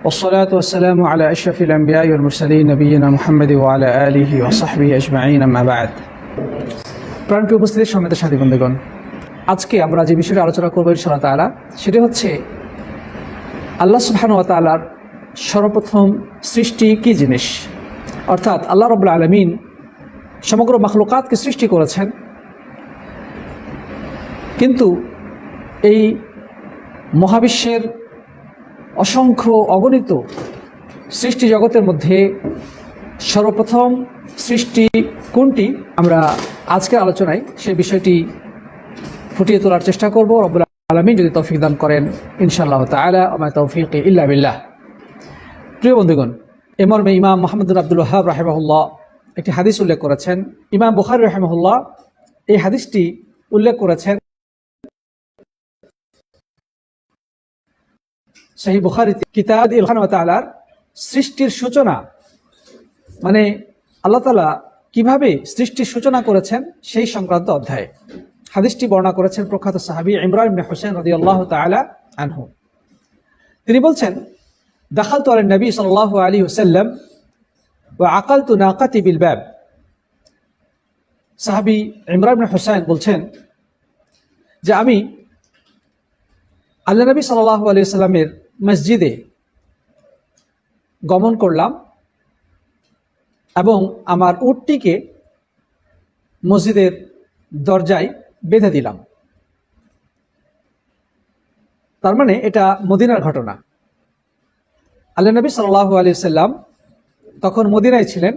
والصلاة والسلام على أشرف الأنبياء والمرسلين نبينا محمد وعلى آله وصحبه أجمعين أما بعد প্রাণপ্রিয় উপস্থিতি সম্মানিত সাথী বন্ধুগণ, আজকে আমরা যে বিষয়ে আলোচনা করব ইনশাআল্লাহ তাআলা সেটা হচ্ছে আল্লাহ সুবহানাহু ওয়া তাআলার সর্বপ্রথম সৃষ্টি কি জিনিস। অর্থাৎ আল্লাহ রাব্বুল আলামিন সমগ্র মাখলুকাতকে সৃষ্টি করেছেন, কিন্তু এই মহাবিশ্বের অসংখ্য অগণিত সৃষ্টি জগতের মধ্যে সর্বপ্রথম সৃষ্টি কোনটি, আমরা আজকের আলোচনায় সেই বিষয়টি ফুটিয়ে তোলার চেষ্টা করব। রব্বুল আলামিন যদি তৌফিক দান করেন ইনশাআল্লাহ তাআলা, ওয়া মা তাওফীকি ইল্লা বিল্লাহ। প্রিয় বন্ধুগণ, এ মর্মে ইমাম মুহাম্মদ বিন আব্দুল ওয়াহ্হাব রাহিমাহুল্লাহ একটি হাদিস উল্লেখ করেছেন। ইমাম বুখারী রাহিমাহুল্লাহ এই হাদিসটি উল্লেখ করেছেন সহিহ বুখারীতে, কিতাব আল্লাহ তাআলার সৃষ্টির সূচনা, মানে আল্লাহ তাআলা কিভাবে সৃষ্টির সূচনা করেছেন সেই সংক্রান্ত অধ্যায়ে। হাদিসটি বর্ণনা করেছেন প্রখ্যাত সাহাবী ইমরান ইবনে হুসাইন রাদিয়াল্লাহু তাআলা আনহু। তিনি বলছেন, দাখালতু আলা নবী সাল্লাল্লাহু আলাইহি ওয়াসাল্লাম ওয়া আকালতু নাকাতি বিল বাব। সাহাবী ইমরান ইবনে হুসাইন বলছেন যে আমি আল্লাহ নবী সাল্লাল্লাহু আলাইহি ওয়াসাল্লামের মসজিদে গমন করলাম এবং আমার উটটিকে মসজিদের দরজায় বেঁধে দিলাম। তার মানে এটা মদিনার ঘটনা। আল্লাহ নবী সাল্লাল্লাহু আলাইহি ওয়াসাল্লাম তখন মদিনায় ছিলেন।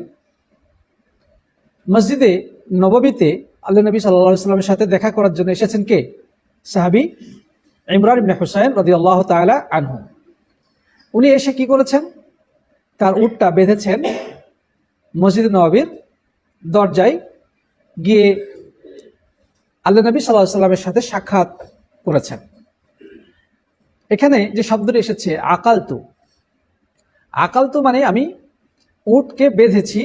মসজিদে নববীতে আল্লাহ নবী সাল্লাল্লাহু আলাইহি ওয়াসাল্লামের সাথে দেখা করার জন্য এসেছেন কে? সাহাবী ইমরান ইবনে হুসাইন রাদিয়াল্লাহু তাআলা আনহু। উনি এসে কি করেছেন? তার উটটা বেঁধেছেন, মসজিদ নববীর দরজায় গিয়ে আল্লাহ নবী সাল্লাল্লাহু আলাইহি ওয়াসাল্লামের সাথে সাক্ষাৎ করেছেন। এখানে যে শব্দটি এসেছে আকালতু, আকালতু মানে আমি উটকে বেঁধেছি।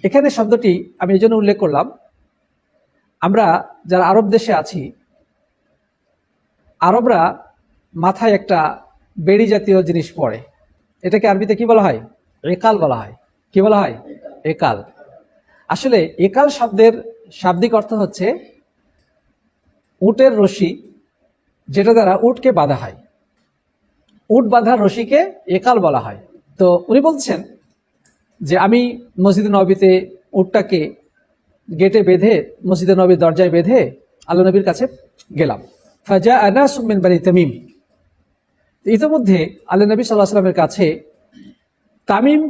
এখানে শব্দটি আমি এই জন্য উল্লেখ করলাম, আমরা যারা আরব দেশে আছি, আরবরা মাথায় একটা বেড়ি জাতীয় জিনিস পরে, এটাকে আরবিতে কি বলা হয়? একাল বলা হয়। কি বলা হয়? একাল। আসলে একাল শব্দের শাব্দিক অর্থ হচ্ছে উটের রশি, যেটা দ্বারা উটকে বাঁধা হয়। উট বাঁধার রশিকে একাল বলা হয়। তো উনি বলছেন যে আমি মসজিদ নববীতে উটটাকে গেটে বেঁধে, মসজিদ নবীর দরজায় বেঁধে আল্লাহ নবীর কাছে গেলাম। ফাজা আনাস মিন বানি তামিম। ইতিমধ্যে আল্লাহ নবী সাল্লাল্লাহু আলাইহি ওয়াসাল্লামের কাছে তামিম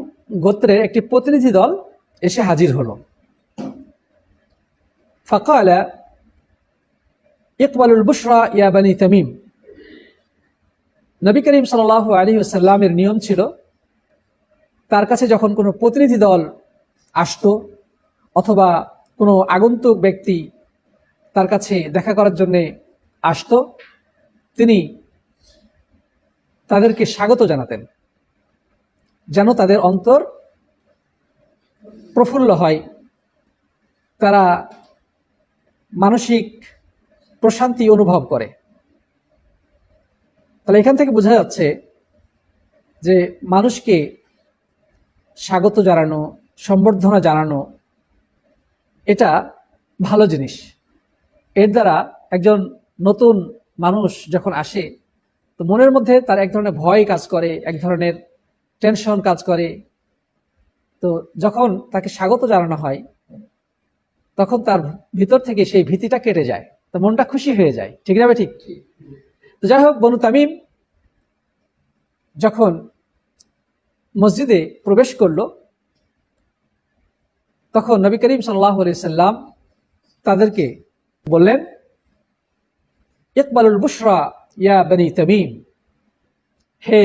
গোত্রের একটি প্রতিনিধি দল এসে হাজির হলো। ফাকালা ইকবালুল বুশরা ইয়া বানি তামিম। নবী করিম সাল্লাল্লাহু আলাইহি ওয়াসাল্লামের নিয়ম ছিল, তার কাছে যখন কোনো প্রতিনিধি দল আসতো অথবা কোনো আগন্তুক ব্যক্তি তার কাছে দেখা করার জন্য আসতো, তিনি তাদেরকে স্বাগত জানাতেন, যেন তাদের অন্তর প্রফুল্ল হয়, তারা মানসিক প্রশান্তি অনুভব করে। তাহলে এখান থেকে বোঝা যাচ্ছে যে মানুষকে স্বাগত জানানো, সম্বর্ধনা জানানো এটা ভালো জিনিস। এর দ্বারা একজন নতুন মানুষ যখন আসে, তো মনের মধ্যে তার এক ধরনের ভয় কাজ করে, এক ধরনের টেনশন কাজ করে। তো যখন তাকে স্বাগত জানানো হয়, তখন তার ভিতর থেকে সেই ভীতিটা কেটে যায়, তো মনটা খুশি হয়ে যায়। ঠিক না? ঠিক। তো যাই হোক, বনু তামিম যখন মসজিদে প্রবেশ করলো, তখন নবী করিম সাল্লাল্লাহু আলাইহি ওয়াসাল্লাম তাদেরকে বললেন, ইকবালুল বুশরা ইয়া বনি তামিম। হে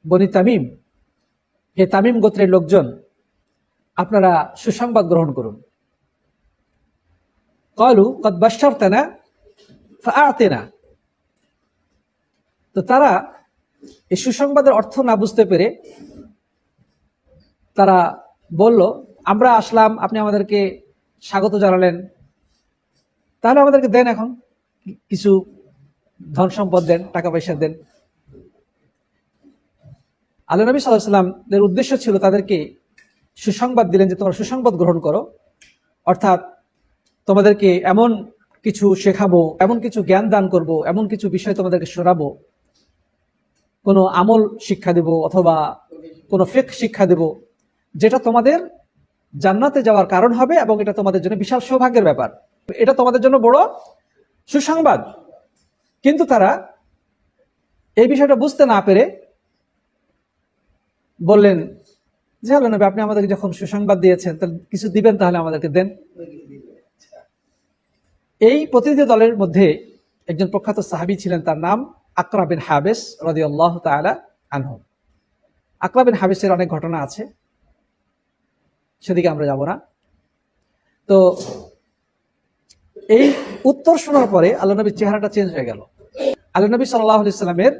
বনি তামিম, হে তামিম গোত্রের লোকজন, আপনারা সুসংবাদ গ্রহণ করুন। ক্বালু ক্বাদ বাশশারতানা ফাআতিনা। তো তারা এই সুসংবাদের অর্থ না বুঝতে পেরে তারা বলল, আমরা আসলাম, আপনি আমাদেরকে স্বাগত জানালেন, তাহলে আমাদেরকে দেন, এখন কিছু ধন সম্পদ দেন, টাকা পয়সা দেন। আল্লাহ নবী সাল্লাল্লাহু আলাইহি ওয়াসাল্লামের উদ্দেশ্য ছিল তাদেরকে সুসংবাদ দিলেন যে তোমরা সুসংবাদ গ্রহণ করো, অর্থাৎ তোমাদেরকে এমন কিছু শেখাবো, এমন কিছু জ্ঞান দান করব, এমন কিছু বিষয় তোমাদেরকে শোনাবো, কোনো আমল শিক্ষা দেব অথবা কোনো ফিকহ শিক্ষা দেব, যেটা তোমাদের জান্নাতে যাওয়ার কারণ হবে এবং এটা তোমাদের জন্য বিশাল সৌভাগ্যের ব্যাপার, এটা তোমাদের জন্য বড় সুসংবাদ। কিন্তু তারা এই বিষয়টা বুঝতে না পেরে বললেন যে আল্লাহ নবী, আপনি আমাদেরকে যখন সুসংবাদ দিয়েছেন তাহলে কিছু দিবেন, তাহলে আমাদেরকে দেন। এই প্রতিনিধি দলের মধ্যে একজন প্রখ্যাত সাহাবী ছিলেন, তার নাম আকরা বিন হাবিস রাদিয়াল্লাহু তাআলা আনহু। আকরা বিন হাবিসের অনেক ঘটনা আছে, সেদিকে আমরা যাব না। তো এই উত্তর শোনার পরে আল্লাহ নবীর চেহারাটা চেঞ্জ হয়ে গেল। আল্লাহ নবী সাল্লাল্লাহু আলাইহি সাল্লামের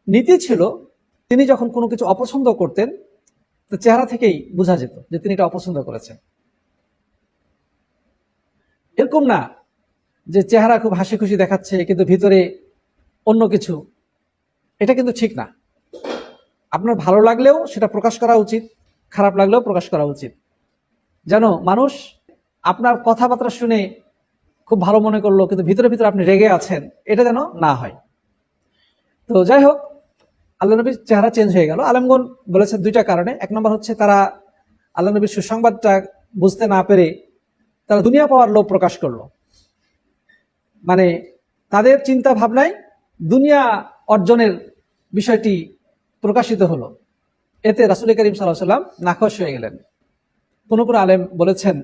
নীতি ছিল, তিনি যখন কোনো কিছু অপছন্দ করতেন তো চেহারা থেকেই বোঝা যেত যে তিনি এটা অপছন্দ করেছেন। এরকম না যে চেহারা খুব হাসি খুশি দেখাচ্ছে কিন্তু ভিতরে অন্য কিছু, এটা কিন্তু ঠিক না। আপনার ভালো লাগলেও সেটা প্রকাশ করা উচিত, খারাপ লাগলেও প্রকাশ করা উচিত, যেন মানুষ আপনার কথাবার্তা শুনে খুব ভালো মনে করলো কিন্তু ভিতরে ভিতরে আপনি রেগে আছেন, এটা যেন না হয়। তো যাই হোক, আল্লাহ নবীর চেহারা চেঞ্জ হয়ে গেল। আলেমগণ বলেছেন দুইটা কারণে। এক নম্বর হচ্ছে তারা আল্লাহ নবীর সুসংবাদটা বুঝতে না পেরে তারা দুনিয়া পাওয়ার লোভ প্রকাশ করলো, মানে তাদের চিন্তা ভাবনায় দুনিয়া অর্জনের বিষয়টি প্রকাশিত হলো। এতে রাসূল করিম সাল্লাল্লাহু আলাইহি ওয়াসাল্লাম নাখোশ হয়ে গেলেন। কোন কোন আলেম বলেছেন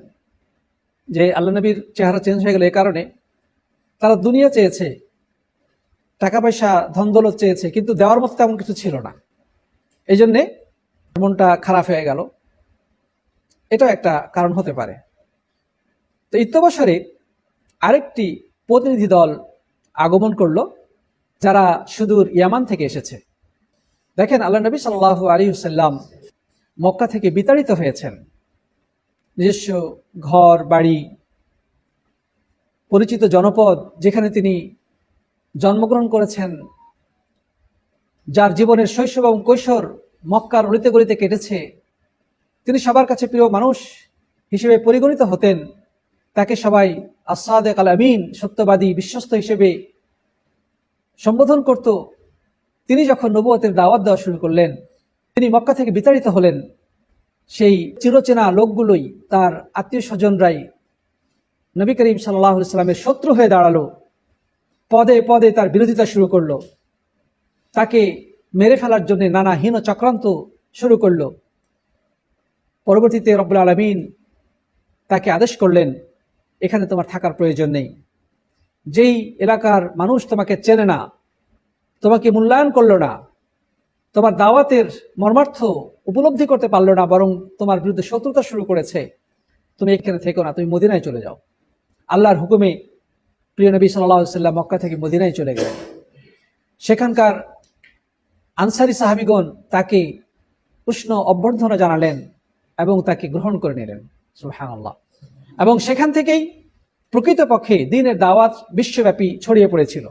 যে আল্লাহ নবীর চেহারা চেঞ্জ হয়ে গেল এই কারণে, তারা দুনিয়া চেয়েছে, টাকা পয়সা ধন দৌলত চেয়েছে, কিন্তু দেওয়ার মতো তেমন কিছু ছিল না, এই জন্যে মনটা খারাপ হয়ে গেল। এটাও একটা কারণ হতে পারে। তো ইত্যবসরে আরেকটি প্রতিনিধি দল আগমন করলো, যারা সুদূর ইয়ামান থেকে এসেছে। দেখেন, আল্লাহ নবী সাল্লাল্লাহু আলাইহি ওয়াসাল্লাম মক্কা থেকে বিতাড়িত হয়েছেন, নিজস্ব ঘর বাড়ি, পরিচিত জনপদ যেখানে তিনি জন্মগ্রহণ করেছেন, যার জীবনের শৈশব এবং কৈশোর মক্কার অলিতে গলিতে কেটেছে, তিনি সবার কাছে প্রিয় মানুষ হিসেবে পরিগণিত হতেন। তাকে সবাই আস-সাদিক আল আমিন, সত্যবাদী বিশ্বস্ত হিসেবে সম্বোধন করত। তিনি যখন নবুয়তের দাওয়াত দেওয়া শুরু করলেন, তিনি মক্কা থেকে বিতাড়িত হলেন, সেই চিরচেনা লোকগুলোই, তার আত্মীয় স্বজনরাই নবী করিম সাল্লাল্লাহু আলাইহি ওয়াসাল্লামের শত্রু হয়ে দাঁড়ালো, পদে পদে তার বিরোধিতা শুরু করলো, তাকে মেরে ফেলার জন্য নানা হীন চক্রান্ত শুরু করলো। পরবর্তীতে রব্বুল আলামিন তাকে আদেশ করলেন, এখানে তোমার থাকার প্রয়োজন নেই। যেই এলাকার মানুষ তোমাকে চেনে না, তোমাকে মূল্যায়ন করলো না, তোমার দাওয়াতের মর্মার্থ উপলব্ধি করতে পারলো না, বরং তোমার বিরুদ্ধে শত্রুতা শুরু করেছে, তুমি এখানে থেকো না, তুমি মদিনায় চলে যাও। আল্লাহর হুকুমে প্রিয় নবী সাল্লাল্লাহু আলাইহি ওয়াসাল্লাম মক্কা থেকে মদিনায় চলে গেলেন। সেখানকার আনসারী সাহাবীগণ তাকে উষ্ণ অভ্যর্থনা জানালেন এবং তাকে গ্রহণ করে নিলেন। সুবহানাল্লাহ। এবং সেখান থেকেই প্রকৃতপক্ষে দ্বীনের দাওয়াত বিশ্বব্যাপী ছড়িয়ে পড়েছিল।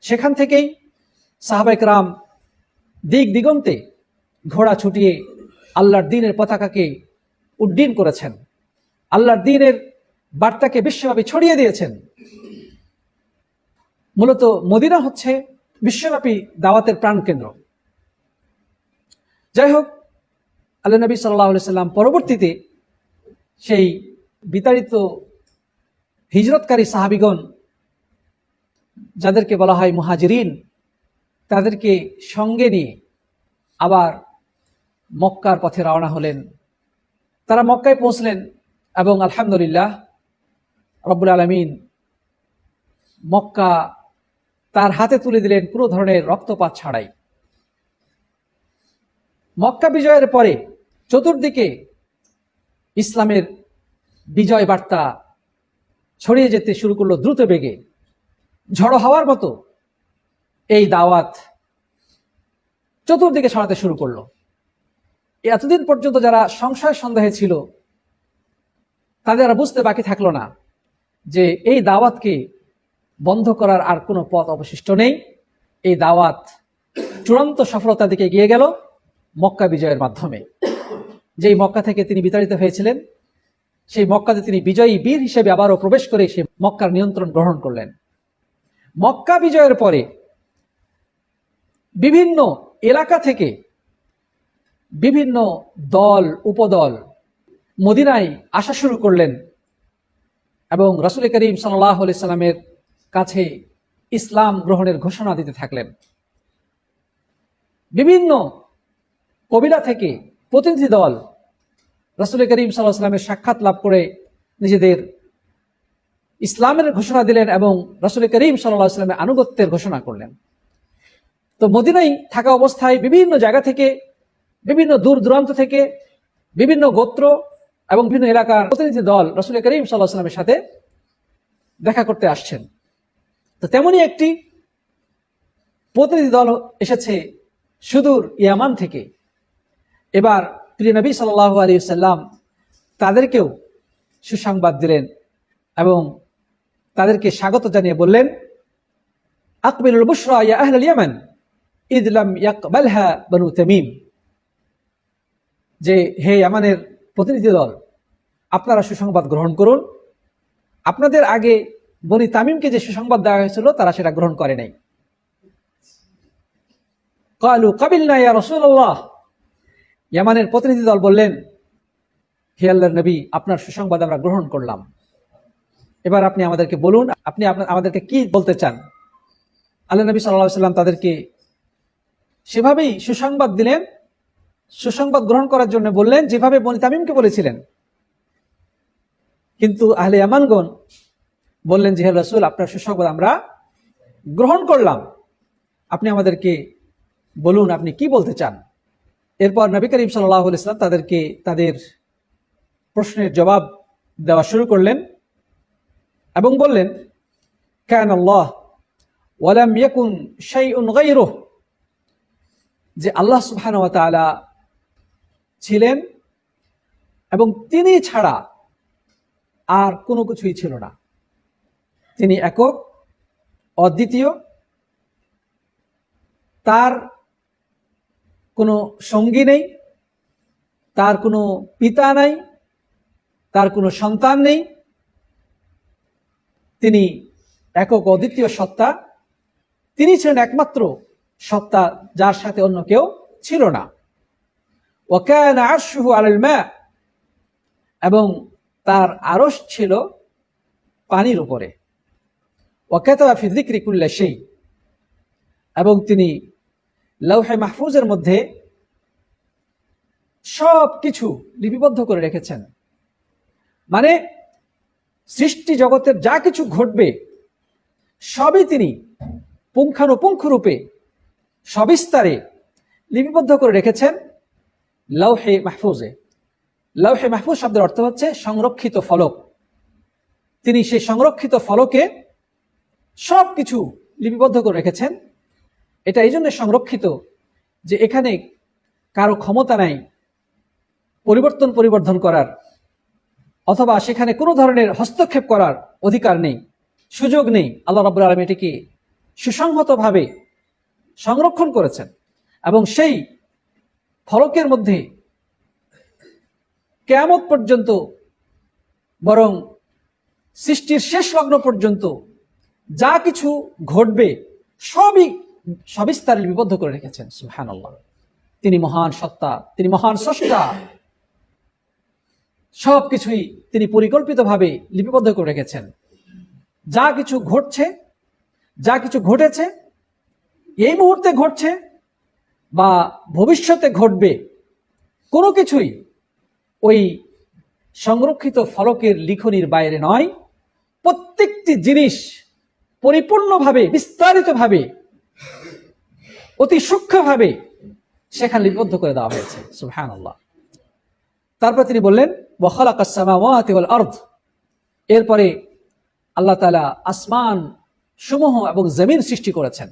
সেখান থেকেই সাহাবায়ে কেরাম দিক দিগন্তে ঘোড়া ছুটিয়ে আল্লাহর দ্বীনের পতাকাকে উড্ডীন করেছেন, আল্লাহর দ্বীনের বার্তাকে বিশ্বব্যাপী ছড়িয়ে দিয়েছেন। মূলত মদিনা হচ্ছে বিশ্বব্যাপী দাওয়াতের প্রাণকেন্দ্র। যাই হোক, আল্লাহ নবী সাল্লাল্লাহু আলাইহি সাল্লাম পরবর্তীতে সেই বিতাড়িত হিজরতকারী সাহাবীগণ, যাদেরকে বলা হয় মুহাজিরিন, তাদেরকে সঙ্গে নিয়ে আবার মক্কার পথে রওনা হলেন। তারা মক্কায় পৌঁছলেন এবং আলহামদুলিল্লাহ রব্বুল আলামিন মক্কা তার হাতে তুলে দিলেন পুরো ধরনের রক্তপাত ছাড়াই। মক্কা বিজয়ের পরে চতুর্দিকে ইসলামের বিজয় বার্তা ছড়িয়ে যেতে শুরু করলো দ্রুত বেগে, ঝড়ো হাওয়ার মতো এই দাওয়াত চতুর্দিকে ছড়াতে শুরু করলো। এতদিন পর্যন্ত যারা সংশয় সন্দেহে ছিল, তাদের আর বুঝতে বাকি থাকলো না যে এই দাওয়াতকে বন্ধ করার আর কোনো পথ অবশিষ্ট নেই। এই দাওয়াত চূড়ান্ত সফলতার দিকে এগিয়ে গেল মক্কা বিজয়ের মাধ্যমে। যেই মক্কা থেকে তিনি বিতাড়িত হয়েছিলেন, সেই মক্কাতে তিনি বিজয়ী বীর হিসেবে আবারও প্রবেশ করে সেই মক্কার নিয়ন্ত্রণ গ্রহণ করলেন। মক্কা বিজয়ের পরে বিভিন্ন এলাকা থেকে বিভিন্ন দল উপদল মদিনায় আসা শুরু করলেন এবং রাসূল করিম সাল্লাল্লাহু আলাইহি সাল্লামের কাছে ইসলাম গ্রহণের ঘোষণা দিতে থাকলেন। বিভিন্ন কবিলা থেকে প্রতিনিধি দল রাসূল করিম সাল্লাল্লাহু আলাইহি সাল্লামের সাক্ষাৎ লাভ করে নিজেদের ইসলামের ঘোষণা দিলেন এবং রাসূল করিম সাল্লাল্লাহু আলাইহি সাল্লামের আনুগত্যের ঘোষণা করলেন। তো মদিনায় থাকা অবস্থায় বিভিন্ন জায়গা থেকে, বিভিন্ন দূর দূরান্ত থেকে, বিভিন্ন গোত্র এবং বিভিন্ন এলাকার প্রতিনিধি দল রাসূল করিম সাল্লাল্লাহু আলাইহি সাল্লামের সাথে দেখা করতে আসছেন। তো তেমনি একটি প্রতিনিধি দল এসেছে সুদূর ইয়ামান থেকে। এবার প্রিয় নবী সাল্লাল্লাহু আলাইহি সাল্লাম তাদেরকেও সুসংবাদ দিলেন এবং তাদেরকে স্বাগত জানিয়ে বললেন, আকবিলুল বুশরা ইয়া আহলাল ইয়ামান ইদ লাম ইয়াকবালহা বনু তামিম, যে হে ইয়ামানের প্রতিনিধি দল, আপনারা সুসংবাদ গ্রহণ করুন। আপনাদের আগে বনি তামিমকে যে সুসংবাদ দেওয়া হয়েছিল তারা সেটা গ্রহণ করে নাই। ক্বালু কাবিলনা ইয়া রাসূলুল্লাহ, ইয়ামানের প্রতিনিধি দল বললেন, হে আল্লাহর নবী, আপনার সুসংবাদ আমরা গ্রহণ করলাম। এবার আপনি আমাদেরকে বলুন, আপনি আমাদেরকে কি বলতে চান। আল্লাহ নবী সাল্লাল্লাহু আলাইহি সাল্লাম তাদেরকে সেভাবেই সুসংবাদ দিলেন, সুসংবাদ গ্রহণ করার জন্য বললেন যেভাবে বনি তামিমকে বলেছিলেন। কিন্তু আহলে ইয়ামানগণ বললেন যে হে রাসূল, আপনার সুসংবাদ আমরা গ্রহণ করলাম, আপনি আমাদেরকে বলুন আপনি কি বলতে চান। এরপর নবী করিম সাল্লাল্লাহু আলাইহি সাল্লাম তাদেরকে তাদের প্রশ্নের জবাব দেওয়া শুরু করলেন এবং বললেন, কানা আল্লাহ ওয়া লাম ইয়াকুন শাইউন গায়রুহু, যে আল্লাহ সুবহানাহু ওয়া তাআলা ছিলেন এবং তিনি ছাড়া আর কোনো কিছুই ছিল না। তিনি একক, অদ্বিতীয়, তার কোনো সঙ্গী নেই, তার কোনো পিতা নাই, তার কোনো সন্তান নেই। তিনি একক অদ্বিতীয় সত্তা, তিনি ছিলেন একমাত্র সত্তা যার সাথে অন্য কেউ ছিল না। ওয়া কানা আরশুহু আলাল মা, এবং তার আরশ ছিল পানির উপরে। ওয়া কাতাবা ফি যিকরি কুল্লি শাই, এবং তিনি লৌহে মাহফুজের মধ্যে সব কিছু লিপিবদ্ধ করে রেখেছেন। মানে সৃষ্টি জগতের যা কিছু ঘটবে সবই তিনি পুঙ্খানুপুঙ্খ রূপে সবিস্তারে লিপিবদ্ধ করে রেখেছেন লৌহে মাহফুজে। লৌহে মাহফুজ শব্দের অর্থ হচ্ছে সংরক্ষিত ফলক। তিনি সেই সংরক্ষিত ফলকে সব কিছু লিপিবদ্ধ করে রেখেছেন। এটা এই জন্য সংরক্ষিত যে এখানে কারো ক্ষমতা নাই পরিবর্তন করার, অথবা সেখানে কোনো ধরনের হস্তক্ষেপ করার অধিকার নেই, সুযোগ নেই। আল্লাহ রাব্বুল আলামিন এটিকে সুসংহতভাবে সংরক্ষণ করেছেন এবং সেই ফলকের মধ্যে কিয়ামত পর্যন্ত, বরং সৃষ্টির শেষ লগ্ন পর্যন্ত যা কিছু ঘটবে সবই সবিস্তারে লিপিবদ্ধ করে রেখেছেন। সুবহানাল্লাহ, তিনি মহান সত্তা, তিনি মহান স্রষ্টা। সবকিছুই তিনি পরিকল্পিতভাবে লিপিবদ্ধ করে রেখেছেন। যা কিছু ঘটছে, যা কিছু ঘটেছে, এই মুহূর্তে ঘটছে বা ভবিষ্যতে ঘটবে, কোনো কিছুই ওই সংরক্ষিত ফলকের লিখনির বাইরে নয়। প্রত্যেকটি জিনিস পরিপূর্ণভাবে, বিস্তারিতভাবে, অতি সূক্ষ্মভাবে সেখানে লিপিবদ্ধ করে দেওয়া হয়েছে। সুবহানাল্লাহ। তারপর তিনি বললেন, ওয়া খালাকাস সামাওয়াতি ওয়াল আরদ, এরপরে আল্লাহ তাআলা আসমান সমূহ এবং জমিন সৃষ্টি করেছেন।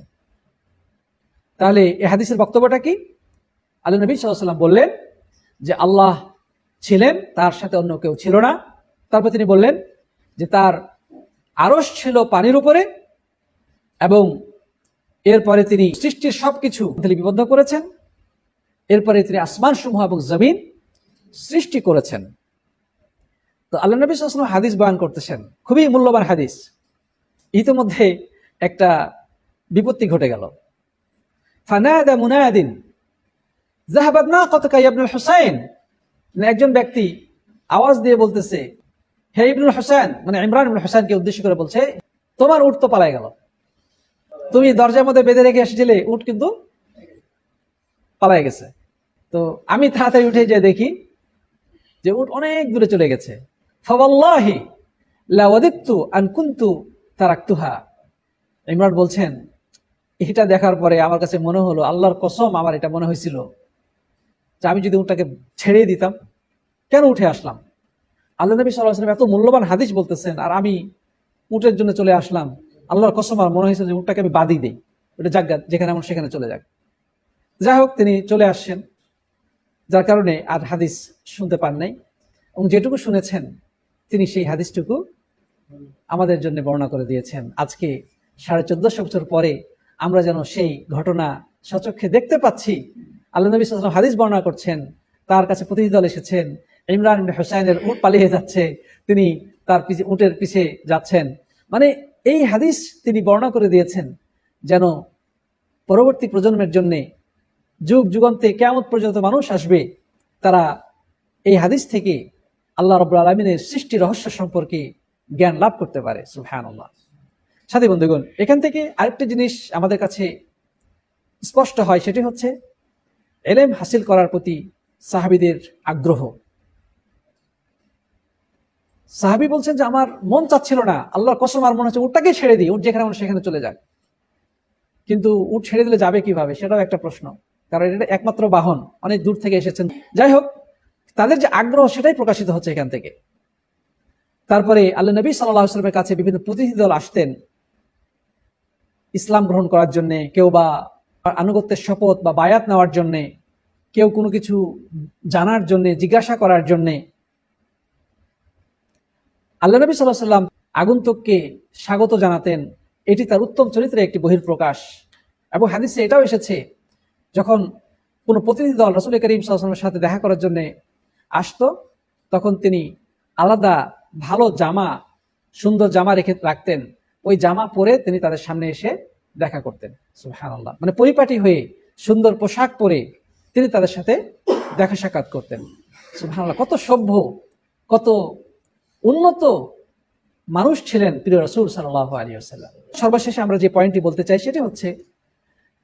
তাহলে এই হাদিসের বক্তব্যটা কি? আল্লাহ নবী সাল্লাল্লাহু আলাইহি ওয়াসাল্লাম বললেন যে আল্লাহ ছিলেন, তার সাথে অন্য কেউ ছিল না। তারপর তিনি বললেন যে তার আরশ ছিল পানির উপরে এবং এরপরে তিনি সৃষ্টির সবকিছু লিপিবদ্ধ করেছেন। এরপরে তিনি আসমান সমূহ এবং জমিন সৃষ্টি করেছেন। তো আল্লাহ নবী সাল্লাল্লাহু আলাইহি ওয়াসাল্লাম হাদিস বয়ান করতেছেন, খুবই মূল্যবান হাদিস। ইতিমধ্যে একটা বিপত্তি ঘটে গেল। ফানাদা মুনাদিন যাহাবাত নাকাতুকা ইয়া ইবনুল হুসাইন, একজন ব্যক্তি আওয়াজ দিয়ে বলতেছে, হে ইবনুল হুসাইন, মানে ইমরান ইবনুল হুসাইনকে উদ্দেশ্য করে বলছে, তোমার উট তো পালায় গেল। তুমি দরজার মধ্যে বেঁধে রেখে এসেছিলে, উট কিন্তু পালায় গেছে। তো আমি তাড়াতাড়ি উঠে যেয়ে দেখি যে উট অনেক দূরে চলে গেছে। ফাওয়াল্লাহি লা ওয়াদিতু আন কুনতু তারাকতুহা। ইমরান বলছেন, এটা দেখার পরে আমার কাছে মনে হলো, আল্লাহর কসম আমার এটা মনে হয়েছিল যে আমি যদি উটটাকে ছেড়ে দিতাম, কেন উঠে আসলাম। আল্লাহ নবী সাল্লাল্লাহু আলাইহি ওয়াসাল্লাম এত মূল্যবান হাদিস বলতেছেন, আর আমি উটের জন্য চলে আসলাম। আল্লাহর কসম আমার মনে হয়েছে যে উটটাকে আমি বাদই দিই, ওটা যাক, যেখানে আমার সেখানে চলে যাক। যাই হোক, তিনি চলে আসছেন, যার কারণে আর হাদিস শুনতে পান নাই, এবং যেটুকু শুনেছেন তিনি সেই হাদিসটুকু আমাদের জন্য বর্ণনা করে দিয়েছেন। আজকে 1450 বছর পরে আমরা যেন সেই ঘটনা সচক্ষে দেখতে পাচ্ছি। আল্লাহ নবী সাল্লাল্লাহু আলাইহি ওয়াসাল্লাম হাদিস বর্ণনা করছেন, তার কাছে প্রতিনিধি দল এসেছেন, ইমরান ইবনে হুসাইনের উট পালিয়ে যাচ্ছে, তিনি তার উটের পিছে যাচ্ছেন। মানে এই হাদিস তিনি বর্ণনা করে দিয়েছেন যেন পরবর্তী প্রজন্মের জন্য, যুগ যুগান্তে কিয়ামত পর্যন্ত মানুষ আসবে, তারা এই হাদিস থেকে আল্লাহ রাব্বুল আলামিনের সৃষ্টি রহস্য সম্পর্কে জ্ঞান লাভ করতে পারে। সুবহানাল্লাহ। সাথী বন্ধুগণ, এখান থেকে আরেকটা জিনিস আমাদের কাছে স্পষ্ট হয়, সেটি হচ্ছে ইলম হাসিল করার প্রতি সাহাবীদের আগ্রহ। সাহাবী বলছেন যে আমার মন চাচ্ছিল না, আল্লাহর কসম আর মনে হচ্ছে উটটাকে ছেড়ে দিই, উট যেখানে মনে সেখানে চলে যাক। কিন্তু উট ছেড়ে দিলে যাবে কিভাবে, সেটাও একটা প্রশ্ন, কারণ এটা একমাত্র বাহন, অনেক দূর থেকে এসেছেন। যাই হোক, তাদের যে আগ্রহ সেটাই প্রকাশিত হচ্ছে এখান থেকে। তারপরে আল্লাহ নবী সাল্লাল্লাহু আলাইহি ওয়াসাল্লামের কাছে বিভিন্ন প্রতিনিধি দল আসতেন ইসলাম গ্রহণ করার জন্য, কেউ বা আনুগত্যের শপথ বা বায়াত নেওয়ার জন্য, কেউ কোনো কিছু জানার জন্য, জিজ্ঞাসা করার জন্য। আল্লাহ নবী সাল্লাল্লাহু আলাইহি ওয়াসাল্লাম আগন্তুককে স্বাগত জানাতেন, এটি তার উত্তম চরিত্রের একটি বহিঃপ্রকাশ। এবং হাদিসে এটাও এসেছে, যখন কোনো প্রতিনিধি দল রাসূল করিম সাল্লাল্লাহু আলাইহি ওয়াসাল্লামের সাথে দেখা করার জন্য আসতো, তখন তিনি আলাদা ভালো জামা, সুন্দর জামা রেখে রাখতেন, ওই জামা পরে তিনি তাদের সামনে এসে দেখা করতেন। সুবহানাল্লাহ। মানে পরিপাটি হয়ে সুন্দর পোশাক পরে তিনি তাদের সাথে দেখা সাক্ষাৎ করতেন। সুবহানাল্লাহ। কত সভ্য, কত উন্নত মানুষ ছিলেন প্রিয় রাসূল সাল্লাল্লাহু আলাইহি ওয়াসাল্লাম। সর্বশেষে আমরা যে পয়েন্টটি বলতে চাই সেটি হচ্ছে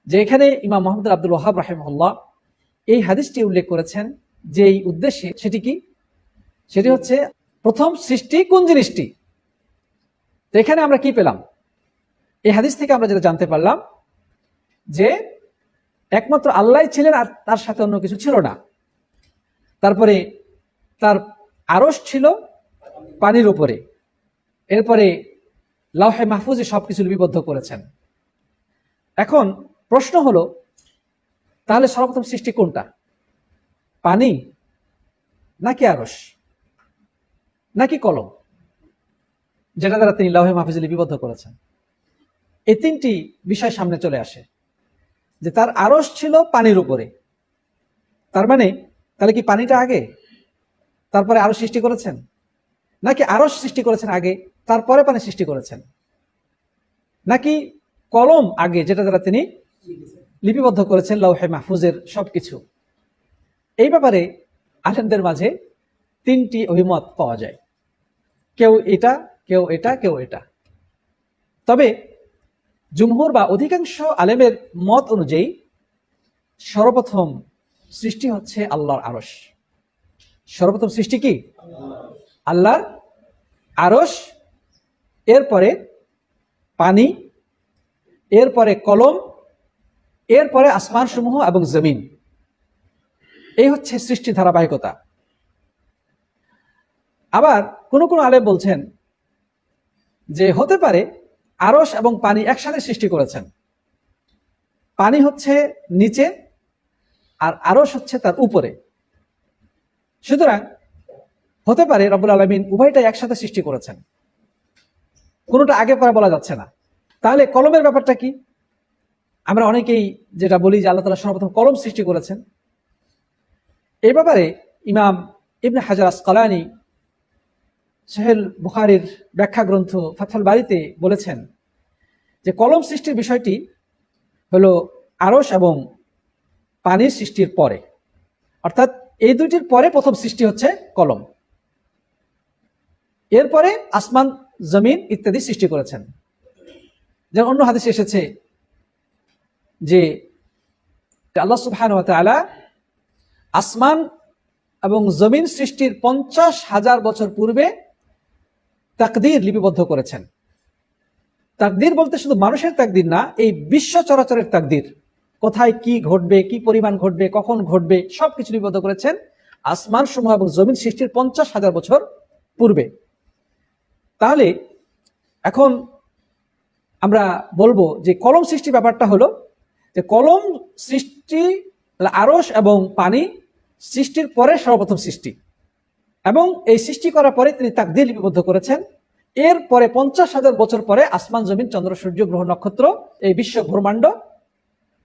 যে এখানে ইমাম মুহাম্মদ আব্দুল ওয়াহাব রাহিমাহুল্লাহ এই হাদিসটি উল্লেখ করেছেন যে এই উদ্দেশ্যে, সেটি কি? সেটি হচ্ছে প্রথম সৃষ্টি কোন জিনিসটি। তো এখানে আমরা কি পেলাম? এই হাদিস থেকে আমরা যেটা জানতে পারলাম যে একমাত্র আল্লাহই ছিলেন, আর তার সাথে অন্য কিছু ছিল না। তারপরে তার আরশ ছিল পানির উপরে। এরপরে লাওহে মাহফুজে সবকিছু লিপিবদ্ধ করেছেন। এখন প্রশ্ন হলো, তাহলে সর্বপ্রথম সৃষ্টি কোনটা? পানি, নাকি আরশ, নাকি কলম, যেটা দ্বারা তিনি লাওহে মাহফুজে লিপিবদ্ধ করেছেন? এই তিনটি বিষয় সামনে চলে আসে যে তার আরশ ছিল পানির উপরে। তার মানে তাহলে কি পানিটা আগে, তারপরে আরশ সৃষ্টি করেছেন, নাকি আরশ সৃষ্টি করেছেন আগে, তারপরে পানি সৃষ্টি করেছেন, নাকি কলম আগে, যেটা দ্বারা তিনি লিপিবদ্ধ করেছেন লাওহে মাহফুজের সবকিছু? এই ব্যাপারে আলেমদের মাঝে তিনটি অভিমত পাওয়া যায়, কেউ এটা, কেউ এটা, কেউ এটা। তবে জুমহুর বা অধিকাংশ আলেমের মত অনুযায়ী সর্বপ্রথম সৃষ্টি হচ্ছে আল্লাহর আরশ। সর্বপ্রথম সৃষ্টি কি? আল্লাহর আরশ, এরপরে পানি, এরপরে কলম, এরপরে আসমান সমূহ এবং জমিন। এই হচ্ছে সৃষ্টি ধারাবাহিকতা। আবার কোন কোন আলেম বলছেন যে হতে পারে আরশ এবং পানি একসাথে সৃষ্টি করেছেন। পানি হচ্ছে নিচে আর আরশ হচ্ছে তার উপরে। সুতরাং হতে পারে রব্বুল আলামিন উভয়টাই একসাথে সৃষ্টি করেছেন, কোনোটা আগে পরে বলা যাচ্ছে না। তাহলে কলমের ব্যাপারটা কি? আমরা অনেকেই যেটা বলি যে আল্লাহ তাআলা সর্বপ্রথম কলম সৃষ্টি করেছেন। এই ব্যাপারে ইমাম ইবনে হাজার আসকালানী সহিহ বুখারীর ব্যাখ্যা গ্রন্থ ফাথুল বারীতে বলেছেন যে কলম সৃষ্টির বিষয়টি হলো আরশ এবং পানির সৃষ্টির পরে, অর্থাৎ এই দুইটির পরে প্রথম সৃষ্টি হচ্ছে কলম, এরপরে আসমান জমিন ইত্যাদি সৃষ্টি করেছেন। যেমন অন্য হাদিসে এসেছে যে আল্লাহ সুবহানাহু ওয়া তাআলা আসমান এবং জমিন সৃষ্টির 50,000 বছর পূর্বে তাকদীর লিপিবদ্ধ করেছেন। তাকদীর বলতে শুধু মানুষের তাকদীর না, এই বিশ্ব চরাচরের তাকদীর, কোথায় কি ঘটবে, কি পরিমাণ ঘটবে, কখন ঘটবে, সবকিছু লিপিবদ্ধ করেছেন আসমান সমূহ এবং জমিন সৃষ্টির 50,000 বছর পূর্বে। তাহলে এখন আমরা বলবো যে কলম সৃষ্টি ব্যাপারটা হলো যে কলম সৃষ্টি আরশ এবং পানি সৃষ্টির পরে সর্বপ্রথম সৃষ্টি, এবং এই সৃষ্টি করার পরে তিনি তাকদীর লিপিবদ্ধ করেছেন। এরপরে 50,000 বছর পরে আসমান জমিন চন্দ্র সূর্য গ্রহ নক্ষত্র এই বিশ্ব ব্রহ্মাণ্ড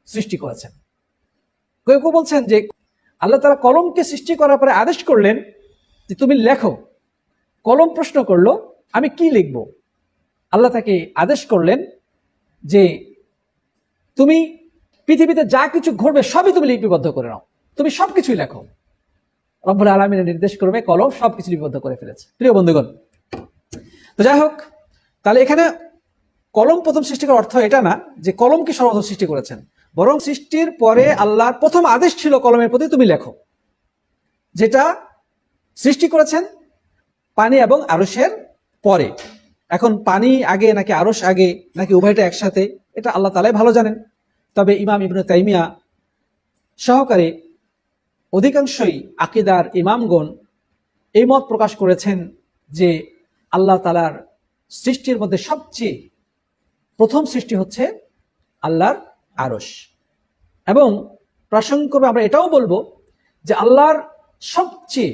সৃষ্টি করেছেন। কেউ কেউ বলছেন যে আল্লাহ তাআলা কলমকে সৃষ্টি করার পরে আদেশ করলেন যে তুমি লেখো। কলম প্রশ্ন করলো আমি কি লিখব? আল্লাহ তাকে আদেশ করলেন যে তুমি পৃথিবীতে যা কিছু ঘটবে সবই তুমি লিপিবদ্ধ করে নাও, তুমি সবকিছুই লেখো। রব্বুল আলামিনের নির্দেশ করবে, কলম সবকিছু লিপিবদ্ধ করে ফেলেছে। প্রিয় বন্ধুগণ, তো যাই হোক, তাহলে এখানে কলম প্রথম সৃষ্টি করার অর্থ এটা না যে কলমকে সর্বপ্রথম সৃষ্টি করেছেন, বরং সৃষ্টির পরে আল্লাহর প্রথম আদেশ ছিল কলমের প্রতি তুমি লেখো, যেটা সৃষ্টি করেছেন পানি এবং আরশের পরে। এখন পানি আগে নাকি আরশ আগে নাকি উভয়টা একসাথে, এটা আল্লাহ তাআলাই ভালো জানেন। তবে ইমাম ইবনে তাইমিয়া সহকারে অধিকাংশই আকীদার ইমামগণ এই মত প্রকাশ করেছেন যে আল্লাহ তাআলার সৃষ্টির মধ্যে সবচেয়ে প্রথম সৃষ্টি হচ্ছে আল্লাহর আরশ, এবং প্রাসঙ্গিকভাবে আমরা এটাও বলবো যে আল্লাহর সবচেয়ে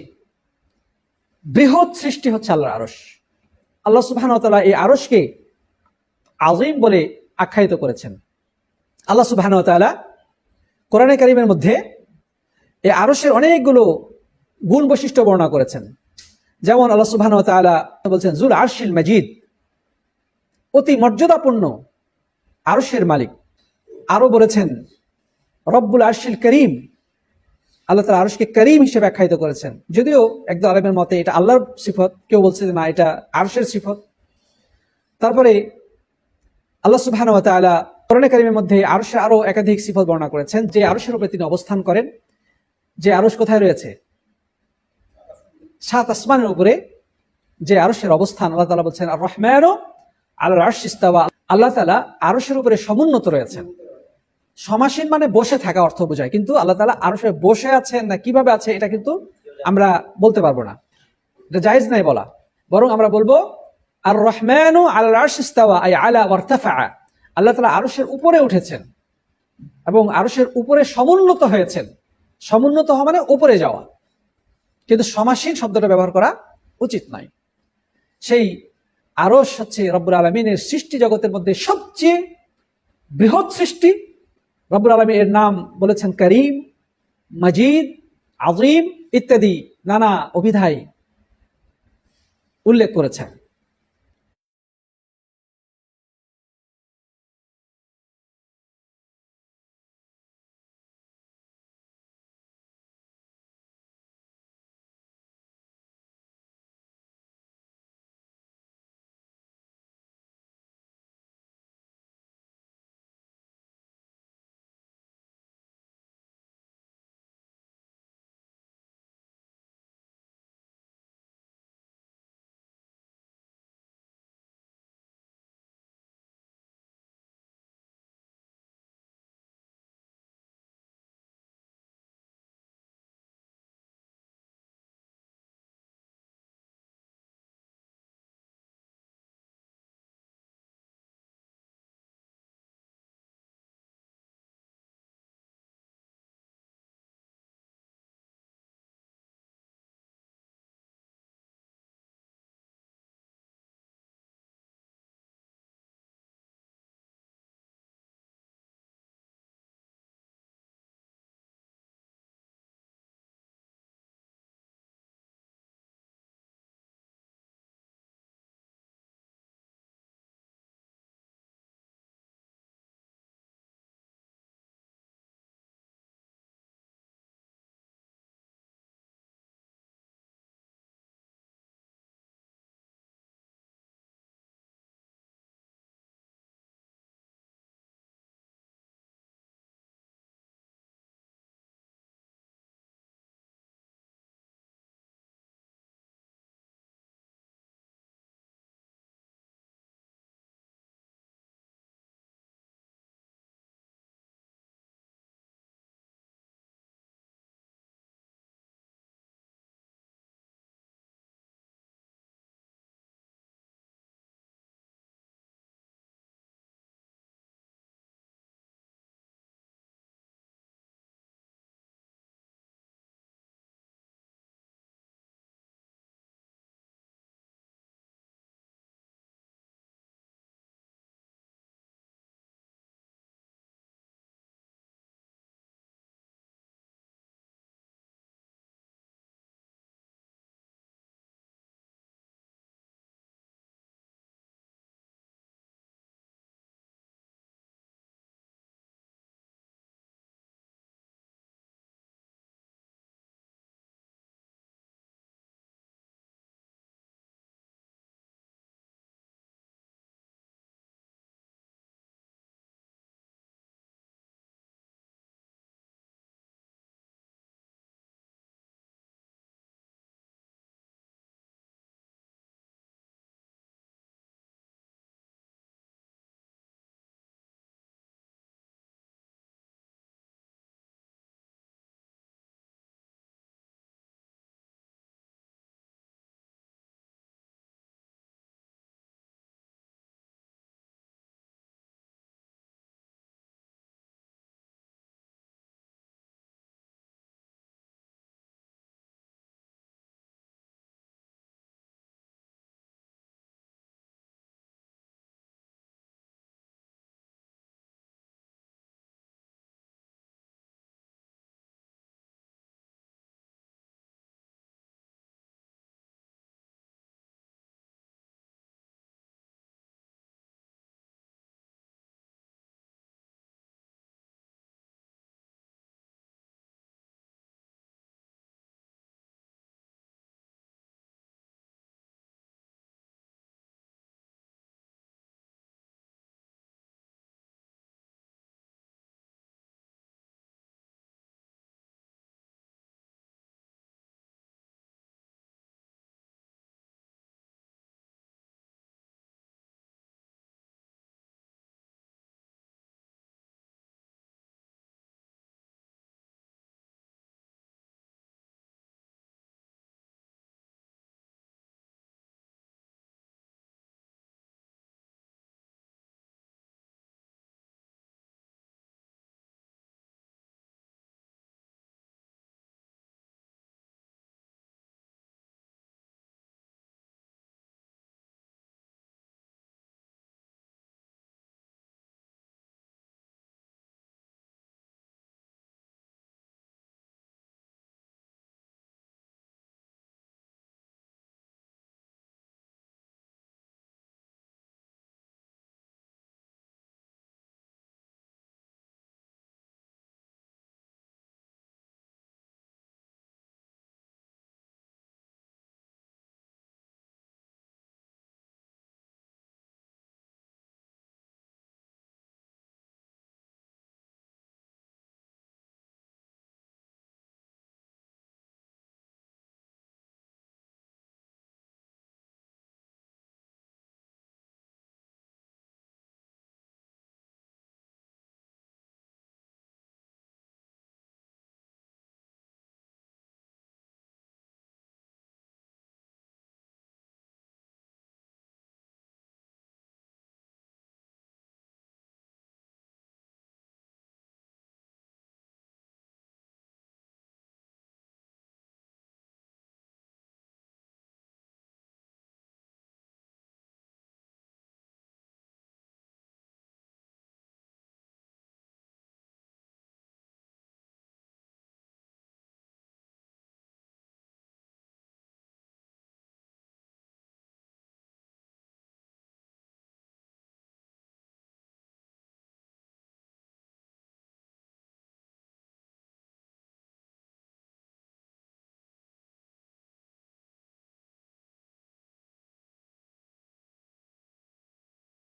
বৃহৎ সৃষ্টি হচ্ছে আল্লাহর আরশ। আল্লাহ সুবহানাহু ওয়া তাআলা এই আরশকে আযীম বলে আখ্যায়িত করেছেন। আল্লাহ সুবহানাহু ওয়া তাআলা কোরআনে কারীমের মধ্যে এই আরশের অনেকগুলো গুণ বৈশিষ্ট্য বর্ণনা করেছেন। যেমন আল্লাহ সুবহানাহু ওয়া তাআলা বলছেন যুল আরশিল মাজিদ, অতি মর্যাদাপূর্ণ আরশের মালিক। আরো বলেছেন রব্বুল আরশিল করিম, আল্লাহ তাআলা আরশকে করিম হিসেবে আখ্যায়িত করেছেন। যদিও একদল আলেমের মতে এটা আল্লাহর সিফত, কেউ বলছে যে না এটা আরশের সিফত। তারপরে আল্লাহ সুবহানাহু ওয়া তাআলা কোরআনে কারীমের মধ্যে আরশের আরো একাধিক সিফত বর্ণনা করেছেন, যে আরশের উপরে তিনি অবস্থান করেন। যে আরশ কোথায় রয়েছে? 7 আসমানের উপরে যে আরশের অবস্থান, আল্লাহ তাআলা বলছেন আর রহমানু আলাল আরশি ইস্তাওয়া, আল্লাহ তাআলা আরশের উপরে সমুন্নত রয়েছেন। সমাসীন মানে বসে থাকা অর্থ বোঝায়, কিন্তু আল্লাহ তাআলা আরশে বসে আছেন না কিভাবে আছে এটা কিন্তু আমরা বলতে পারবো না, এটা জায়েজ নাই বলা। বরং আমরা বলবো আর রহমানু আলাল আরশি ইস্তাওয়া আই আলা ওয়ারতাফা, আল্লাহ তাআলা আরশের উপরে উঠেছেন এবং আরশের উপরে সমুন্নত হয়েছেন। সমুন্নত হওয়া মানে উপরে যাওয়া, কিন্তু সমাসীন শব্দটা ব্যবহার করা উচিত নয়। সেই আরশ হচ্ছে রব্বুল আলামিনের সৃষ্টি জগতের মধ্যে সবচেয়ে বৃহৎ সৃষ্টি। রব্বুল আলামিন এর নাম বলেছেন করিম, মাজিদ, আযীম ইত্যাদি নানা অভিধায় উল্লেখ করেছেন।